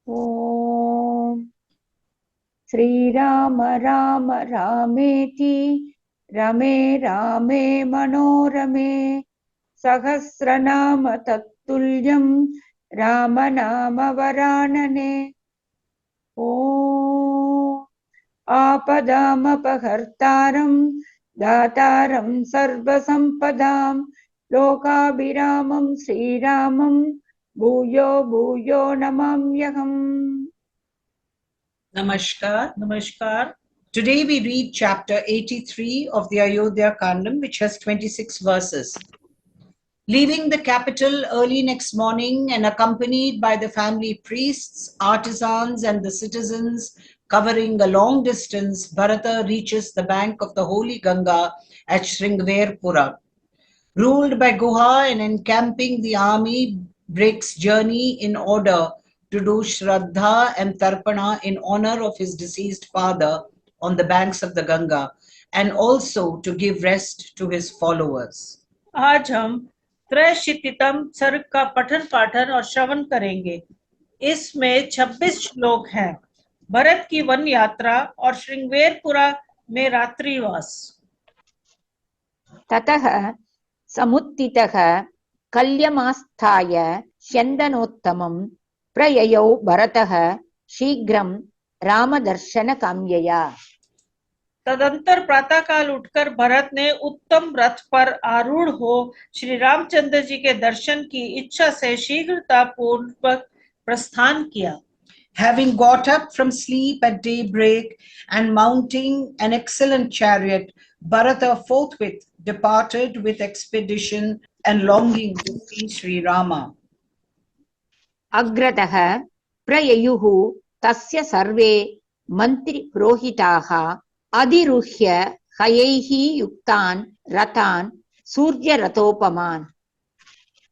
ओम श्रीराम राम रामेति रमे रामे मनोरमे सहस्रनाम तत्तुल्यं राम नाम वरानने। ओम आपदामपहर्तारं दातारं सर्वसंपदां लोकाभिरामं श्रीरामं भूयो भूयो नमाम्यहम्। Namaskar. Namaskar. Today we read chapter 83 of the Ayodhya Kandam, which has 26 verses. Leaving the capital early next morning and accompanied by the family priests, artisans, and the citizens covering a long distance, Bharata reaches the bank of the holy Ganga at Sringverpura. Ruled by Guha and encamping the army, breaks journey in order to do Shraddha and Tarpana in honor of his deceased father on the banks of the Ganga, and also to give rest to his followers. आज हम त्रैशितितम सर्ग का पठन पाठन और श्रवण करेंगे। इसमें 26 श्लोक हैं। भरत की वन यात्रा और श्रृंगवेरपुरा में रात्रिवास। ततः समुत्थितः कल्यमास्थाय स्यन्दनोत्तमं प्रययौ भरतः शीघ्रं रामदर्शनकाम्यया। तदंतर प्रातःकाल उठकर भरत ने उत्तम रथ पर आरूढ़ हो श्री रामचंद्र जी के दर्शन की इच्छा से शीघ्रता पूर्वक प्रस्थान किया। Having got up from sleep at daybreak and mounting an excellent chariot, Bharata forthwith departed with expedition and longing to see Sri Rama. अग्रतः प्रययुः तस्य सर्वे मन्त्री पुरोहिताः अधिरुह्य हयैः युक्तान् रथान् सूर्यरथोपमान्।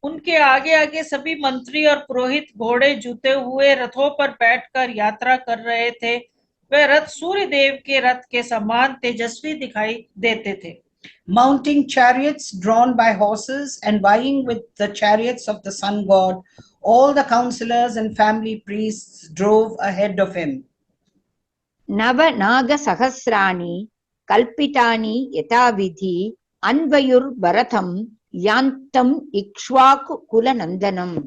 उनके आगे आगे सभी मंत्री और पुरोहित घोड़े जुते हुए रथों पर बैठकर यात्रा कर रहे थे। वे रथ सूर्य देव के रथ के समान तेजस्वी दिखाई देते थे। Mounting chariots drawn by horses and vying with the chariots of the sun god, all the counselors and family priests drove ahead of him. नवनागसहस्राणि कल्पितानि यथाविधि अन्वयुर्भरतं यान्तं इक्ष्वाकुकुलनन्दनम्।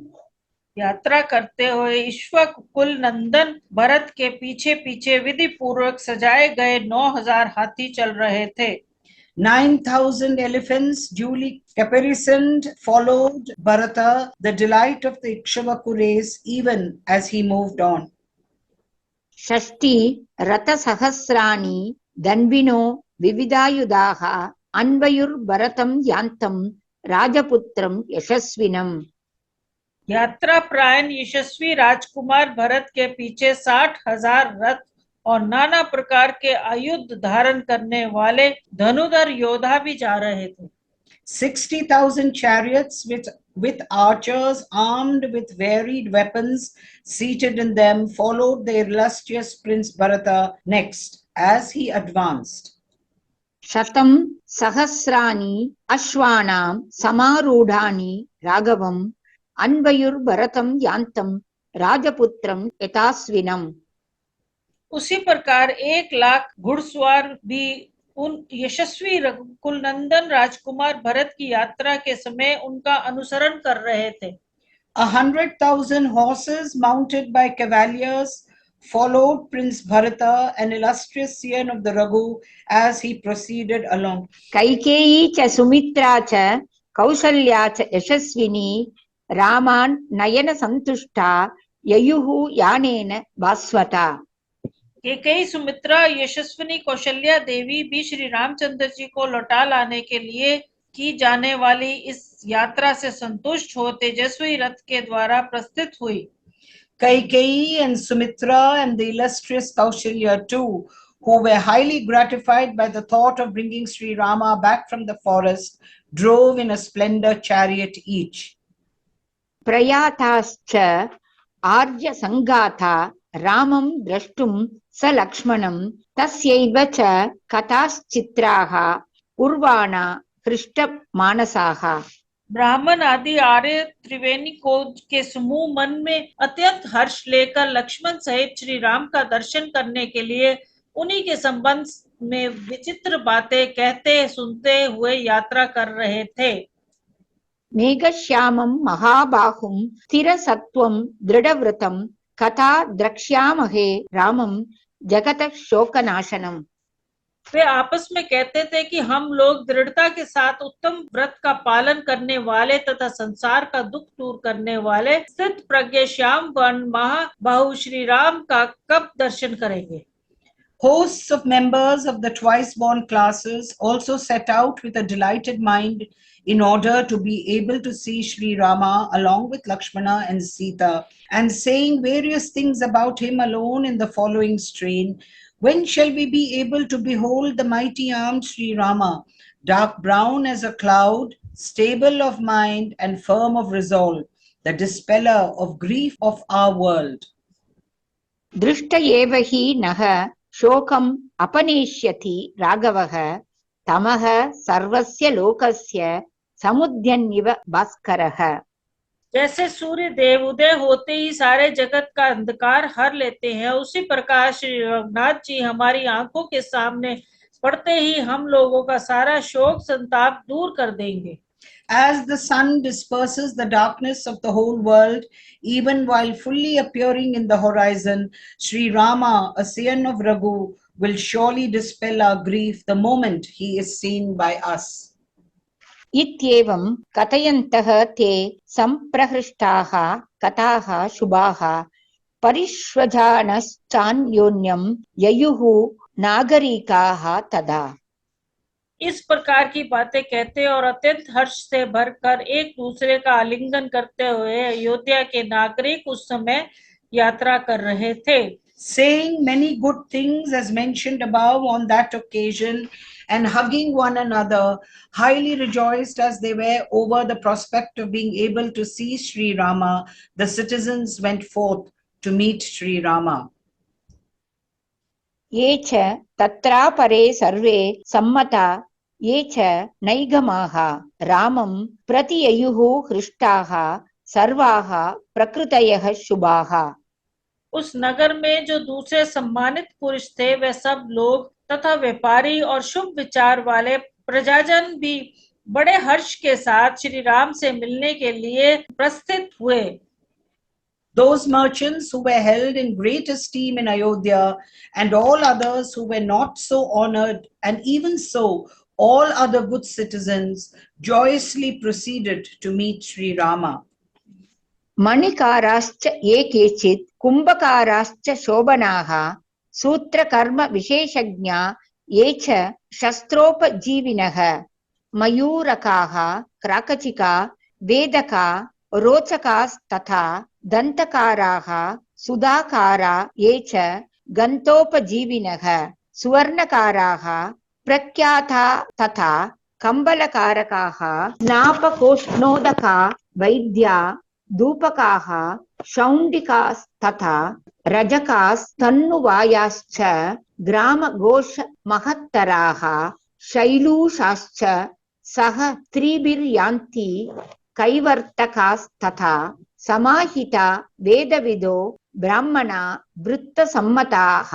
यात्रा करते हुए इक्ष्वाकुकुल नंदन भरत के पीछे पीछे विधि पूर्वक सजाए गए 9000 हाथी चल रहे थे। 9,000 elephants duly caparisoned followed Bharata, the delight of the Ikshvaku race, even as he moved on. षष्टि रथसहस्राणि दन्विनो विविधायुधाः अन्वयुर्भरतं यान्तं राजपुत्रं यशस्विनम्। यात्रा प्रायण यशस्वी राजकुमार भरत के पीछे 60,000 रथ और नाना प्रकार के आयुध धारण करने वाले धनुधर योद्धा भी जा रहे थे। 60,000 chariots with archers armed with varied weapons seated in them followed the illustrious Prince Bharata next as he advanced. शतं सहस्राणि अश्वानां समारूढानि राघवम् अन्वयुर्भरतं यान्तं राजपुत्रं यथास्विनम्। उसी प्रकार 1,00,000 घुड़सवार भी उन यशस्वी कुलनंदन राजकुमार भरत की यात्रा के समय उनका अनुसरण कर रहे थे। 100,000 horses mounted by cavaliers followed Prince Bharata, an illustrious scion of the Raghu, as he proceeded along. Kaikeyi च सुमित्रा च कौसल्या च यशस्विनी रामान् नयन संतुष्टा ययुः यानेन भास्वता। कैकेयी सुमित्रा यशस्विनी कौशल्या देवी भी श्री रामचंद्र जी को लौटा लाने के लिए की जाने वाली इस यात्रा से संतुष्ट हो तेजस्वी रथ के द्वारा प्रस्थित हुई। Kaikeyi and Sumitra and the illustrious Kaushalya too, who were highly gratified by the thought of bringing Sri Rama back from the forest, drove in a splendor chariot each. प्रयाताश्च आर्य संगाथा रामं द्रष्टुं स लक्ष्मणं तस्यैव च कथाश्चित्राः पूर्वाणा हृष्टमानसाः। ब्राह्मण आदि आर्य त्रिवेणी को के समूह मन में अत्यंत हर्ष लेकर लक्ष्मण सहित श्री राम का दर्शन करने के लिए उन्हीं के संबंध में विचित्र बातें कहते सुनते हुए यात्रा कर रहे थे। मेघश्यामं महाबाहुं स्थिरसत्त्वं दृढव्रतं कथा द्रक्ष्यामहे रामं जगतः शोकनाशनम्। वे आपस में कहते थे कि हम लोग दृढ़ता के साथ उत्तम व्रत का पालन करने वाले तथा संसार का दुख दूर करने वाले स्थित प्रज्ञ श्याम वर्ण महाबाहु श्री राम का कब दर्शन करेंगे। Hosts of members of the twice-born classes also set out with a delighted mind in order to be able to see Sri Rama along with Lakshmana and Sita, and saying various things about him alone in the following strain. When shall we be able to behold the mighty armed Sri Rama, dark brown as a cloud, stable of mind and firm of resolve, the dispeller of grief of our world? दृष्ट एव हि नः शोकम् अपनेष्यति राघवः तमः सर्वस्य लोकस्य समुद्यन्निव भास्करः। जैसे सूर्य देव उदय होते ही सारे जगत का अंधकार हर लेते हैं, उसी प्रकार श्री रघुनाथ जी हमारी आंखों के सामने पड़ते ही हम लोगों का सारा शोक संताप दूर कर देंगे। As the sun disperses the darkness of the whole world, even while fully appearing in the horizon, Sri Rama, a scion of Raghu, will surely dispel our grief the moment he is seen by us. इत्येवं कथयन्तः ते सम्प्रहृष्टाः कथाः शुभाः परिष्वजानश्चान्योन्यं ययुः नागरिकाः तदा। इस प्रकार की बातें कहते और अत्यंत हर्ष से भरकर एक दूसरे का आलिंगन करते हुए अयोध्या के नागरिक उस समय यात्रा कर रहे थे। Saying many good things as mentioned above on that occasion and hugging one another, highly rejoiced as they were over the prospect of being able to see Sri Rama, the citizens went forth to meet Sri Rama. ये च तत्रापरे सर्वे सम्मता ये च नैगमाः रामं प्रति ययुः हृष्टाः सर्वाः प्रकृतयः शुभाः। उस नगर में जो दूसरे सम्मानित पुरुष थे वे सब लोग तथा व्यापारी और शुभ विचार वाले प्रजाजन भी बड़े हर्ष के साथ श्री राम से मिलने के लिए प्रस्थित हुए। Those merchants who were held in great esteem in Ayodhya and all others who were not so honored, and even so all other good citizens joyously proceeded to meet Sri Rama. मणिकाराश्च ये केचित् कुम्भकाराश्च शोभनाः सूत्रकर्म विशेषज्ञा ये च शस्त्रोपजीविनः मयूरकाः क्राकचिका वेदका रोचकास्तथा दन्तकाराः सुधाकारा ये च गन्तोपजीविनः सुवर्णकाराः प्रख्याता तथा कम्बलकारकाः नापकोष्णोदका वैद्या धूपकाः शौण्डिकास्तथा रजकास्तन्नुवायाश्च ग्रामघोषमहत्तराः शैलूषाश्च सह स्त्रीभिर्यान्ति कैवर्तकास्तथा समाहिता वेदविदो ब्राह्मणा वृत्तसम्मताः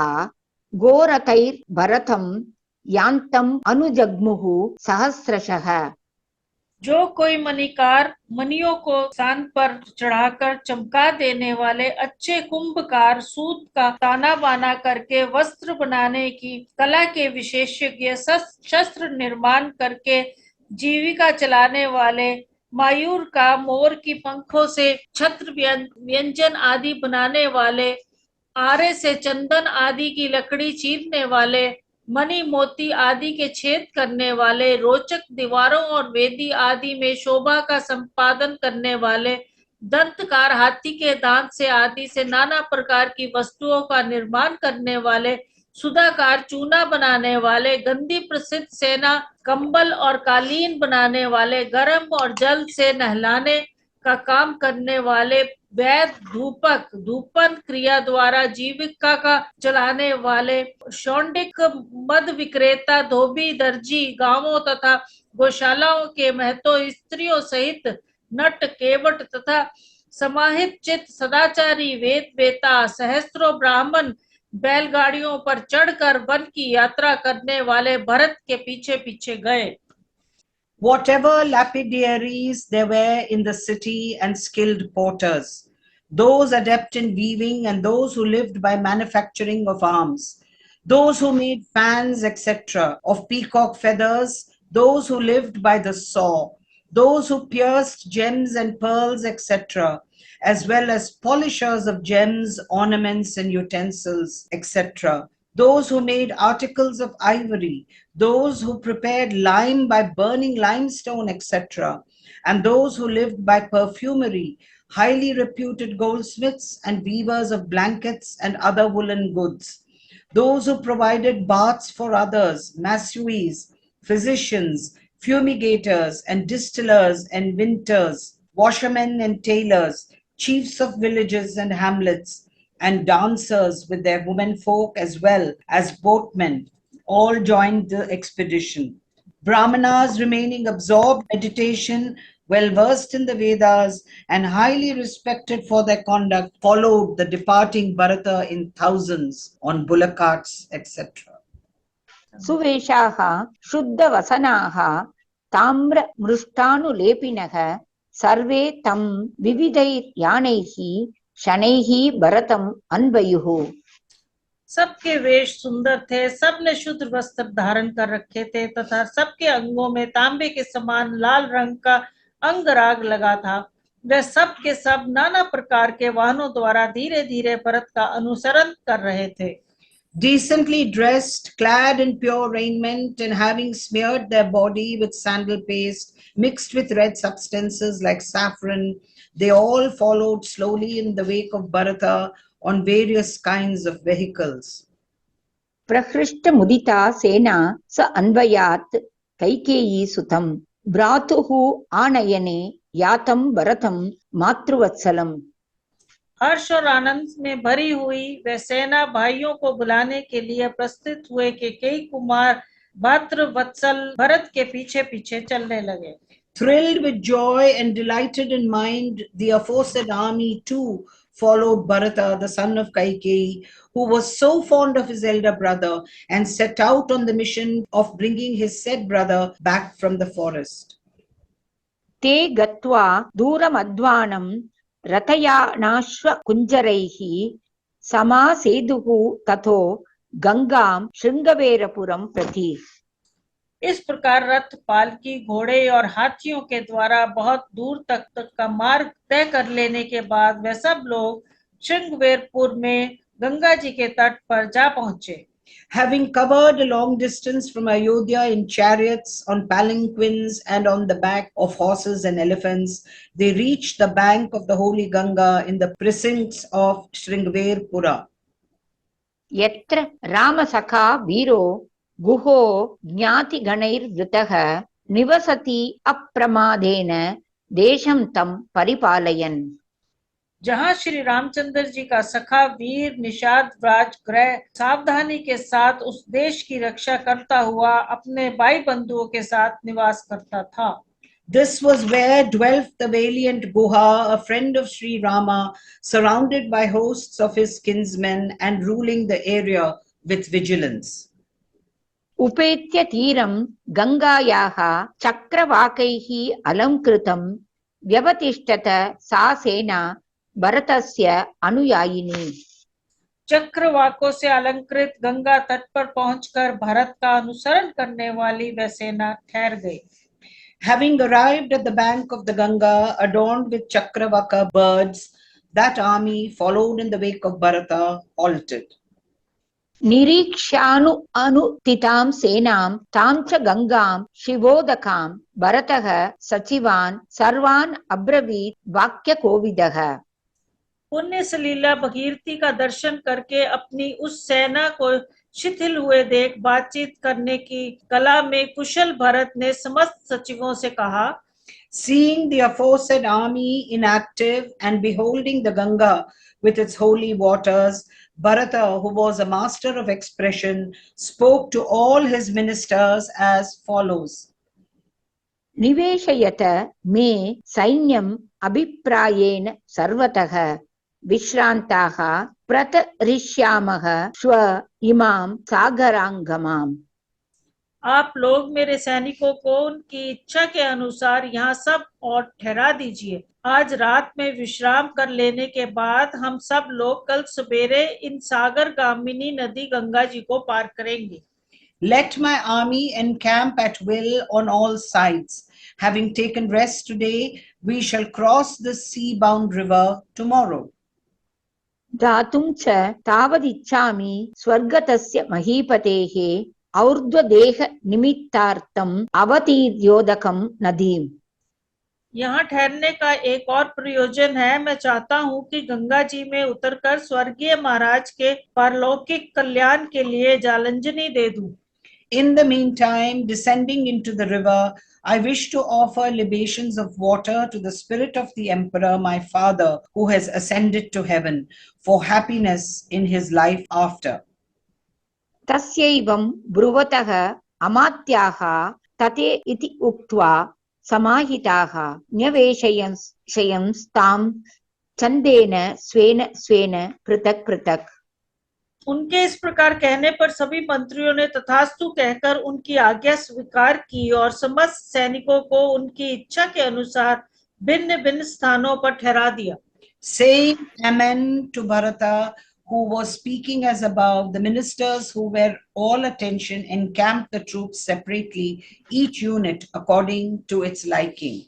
घोरतैर्भरतं यान्तम् अनुजग्मुः सहस्रशः। जो कोई मणिकार मणियों को सान पर चढ़ाकर चमका देने वाले अच्छे कुंभकार सूत का ताना बाना करके वस्त्र बनाने की कला के विशेषज्ञ शस्त्र निर्माण करके जीविका चलाने वाले मयूर का मोर की पंखों से छत्र व्यंजन आदि बनाने वाले आरे से चंदन आदि की लकड़ी चीरने वाले मणि मोती आदि के छेद करने वाले रोचक दीवारों और वेदी आदि में शोभा का संपादन करने वाले दंतकार हाथी के दांत से आदि से नाना प्रकार की वस्तुओं का निर्माण करने वाले सुधाकार चूना बनाने वाले गंदी प्रसिद्ध सेना कंबल और कालीन बनाने वाले गर्म और जल से नहलाने का काम करने वाले वैद धूपक धूपन क्रिया द्वारा जीविका का चलाने वाले शौंडिक मद विक्रेता धोबी दर्जी गांवों तथा गौशालाओं के महतो स्त्रियों सहित नट केवट तथा समाहित चित सदाचारी वेद वेता सहस्त्रों ब्राह्मण बैलगाड़ियों पर चढ़कर वन की यात्रा करने वाले भरत के पीछे पीछे गए. Whatever lapidaries there were in the city and skilled porters, those adept in weaving and those who lived by manufacturing of arms, those who made fans, etc., of peacock feathers, those who lived by the saw, those who pierced gems and pearls, etc., as well as polishers of gems, ornaments, and utensils, etc., those who made articles of ivory, those who prepared lime by burning limestone, etc., and those who lived by perfumery, highly reputed goldsmiths and weavers of blankets and other woolen goods, those who provided baths for others, masseuse, physicians, fumigators and distillers and winters, washermen and tailors, chiefs of villages and hamlets, and dancers with their womenfolk as well as boatmen, all joined the expedition. Brahmanas remaining absorbed in meditation, well versed in the Vedas, and highly respected for their conduct, followed the departing Bharata in thousands on bullock carts, etc. सुवेशाः शुद्धवसनाः ताम्रमृष्टानुलेपिनः सर्वे तं विविधैर्यानैः शनैः भरतम् अन्वयुः. सबके वेश सुंदर थे, सबने शुद्ध वस्त्र धारण कर रखे थे तथा सबके अंगों में तांबे के समान लाल रंग का अंगराग लगा था. वे सब के सब नाना प्रकार के वाहनों द्वारा धीरे धीरे भरत का अनुसरण कर रहे थे. Decently dressed, clad in pure raiment, and having smeared their body with sandal paste mixed with red substances like saffron, they all followed slowly in the wake of Bharata on various kinds of vehicles. प्रहृष्ट मुदिता सेना स अन्वयात् कैकेयी सुतं भ्रातुः आनयने यातं भरतं मातृवत्सलम्. हर्ष और आनंद में भरी हुई वे सेना भाइयों को बुलाने के लिए प्रस्तुत हुए कि कई कुमार भातृवत्सल भरत के पीछे पीछे चलने लगे. Thrilled with joy and delighted in mind, the aforesaid army too followed Bharata, the son of Kaikeyi, who was so fond of his elder brother, and set out on the mission of bringing his said brother back from the forest. ते गत्वा दूरमध्वानं रथयानाश्वकुञ्जरैः समासेदुः ततो गंगां शृंगवेरपुरं प्रति. इस प्रकार रथ, पालकी, घोड़े और हाथियों के द्वारा बहुत दूर तक का मार्ग तय कर लेने के बाद वे सब लोग श्रृंगवेरपुर में गंगा जी के तट पर जा पहुंचे. Having covered a long distance from Ayodhya in chariots, on palanquins, and on the back of horses and elephants, they reached the bank of the holy Ganga in the precincts of Shringverpura. यत्र रामसखा वीरो गुहो ज्ञातिगणैर्वृतः निवसति अप्रमादेन देशं तं परिपालयन्. जहां श्री रामचंद्र जी का सखा वीर निषाद राजगृह सावधानी के साथ उस देश की रक्षा करता हुआ अपने भाई बंधुओं के साथ निवास करता था. This was where dwelt the valiant Guha, a friend of Sri Rama, surrounded by hosts of his kinsmen and ruling the area with vigilance. उपेत्य तीरं गंगायाः चक्रवाकैः अलंकृतं व्यवतिष्ठत सा सेना भरतस्य अनुयायिनी. चक्रवाकों से अलंकृत गंगा तट पर पहुंचकर भरत का अनुसरण करने वाली वह सेना ठहर गई. Having arrived at the bank of the Ganga, adorned with Chakravaka birds, that army, followed in the wake of Bharata, halted. निरीक्ष्यानु अनुतितां सेनां तां च गंगां शिवोदकां भरतः सचिवान् सर्वान् अब्रवीत् वाक्यकोविदः. पुण्य सलीला भगीरथी का दर्शन करके अपनी उस सेना को शिथिल हुए देख बातचीत करने की कला में कुशल भरत ने समस्त सचिवों से कहा. Seeing the aforesaid army inactive and beholding the Ganga with its holy waters, Bharata, who was a master of expression, spoke to all his ministers as follows. निवेशयत मे सैन्यम् अभिप्रायेण सर्वतः विश्रान्ताः प्रतरिष्यामः श्व इमां सागरांगमाम्। आप लोग मेरे सैनिकों को उनकी इच्छा के अनुसार यहाँ सब और ठहरा दीजिए। आज रात में विश्राम कर लेने के बाद हम सब लोग कल सवेरे इन सागरगामिनी नदी गंगा जी को पार करेंगे। Let my army encamp at will on all sides. Having taken rest today, we shall cross the sea-bound river tomorrow. दातुं च तावदिच्छामि स्वर्गतस्य महीपतेः और्ध्वदेह निमित्तार्थम् अवतीर्योदकं नदीम्। यहाँ ठहरने का एक और प्रयोजन है। मैं चाहता हूँ कि गंगा जी में उतरकर स्वर्गीय महाराज के पारलौकिक कल्याण के लिए जालंजनी दे दूं। In the meantime, descending into the river, I wish to offer libations of water to the spirit of the emperor, my father, who has ascended to heaven, for happiness in his life after. तस्यैवं ब्रुवतः अमात्याः तते इति उक्त्वा समाहिताः न्यवेशयंस्तां छन्देन स्वेन स्वेन पृथक् पृथक्। उनके इस प्रकार कहने पर सभी मंत्रियों ने तथास्तु कहकर उनकी आज्ञा स्वीकार की और समस्त सैनिकों को उनकी इच्छा के अनुसार भिन्न भिन्न स्थानों पर ठहरा दिया। Saying amen to Bharata, who was speaking as above, the ministers who were all attention encamped the troops separately, each unit according to its liking.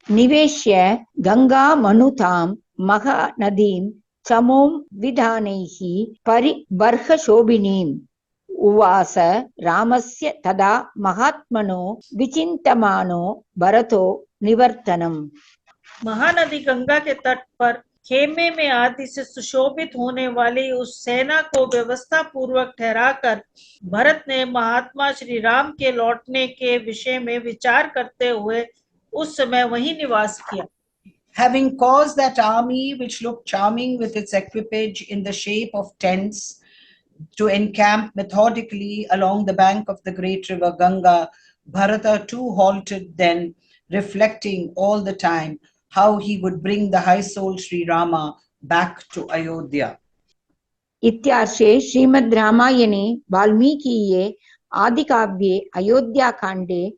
निवेश्य Ganga मनुतां महानदीं समों विधानैः परिबर्हशोभिनीम् उवास रामस्य तदा महात्मनो विचिन्तमानो भरतो निवर्तनम्। महानदी गंगा के तट पर खेमे में आदि से सुशोभित होने वाली उस सेना को व्यवस्था पूर्वक ठहराकर भरत ने महात्मा श्री राम के लौटने के विषय में विचार करते हुए उस समय वहीं निवास किया। Having caused that army, which looked charming with its equipage in the shape of tents, to encamp methodically along the bank of the great river Ganga, Bharata too halted then, reflecting all the time how he would bring the high-souled Sri Rama back to Ayodhya. इत्यार्षे श्रीमद् रामायणे वाल्मीकीये आदिकाव्ये अयोध्याकाण्डे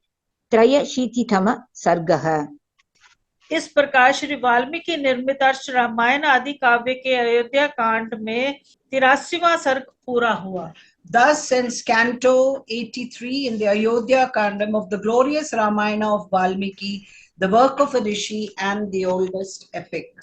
83तम सर्गः। इस प्रकार श्री वाल्मीकि निर्मित अर्ष रामायण आदि काव्य के अयोध्या कांड में 83वां सर्ग पूरा हुआ। Thus ends Canto 83 in the Ayodhya Kandam of the glorious Ramayana of Valmiki, the work of a rishi and the oldest epic.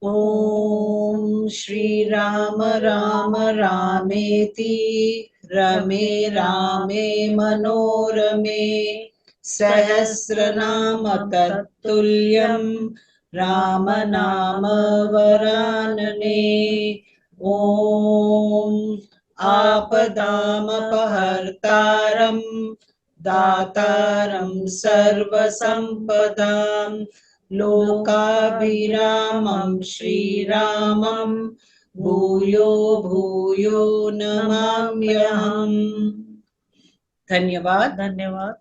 Om Shri Rama Rama Rameti Rame Rame Manorame Sahasranama Tattulyam Rama Nama Varanane. Om Apadamapahartaram Dataram Sarvasampadam Lokabhiramam Shri Ramam Bhuyo Bhuyo Namamyaham. Dhanyavad. धन्यवाद।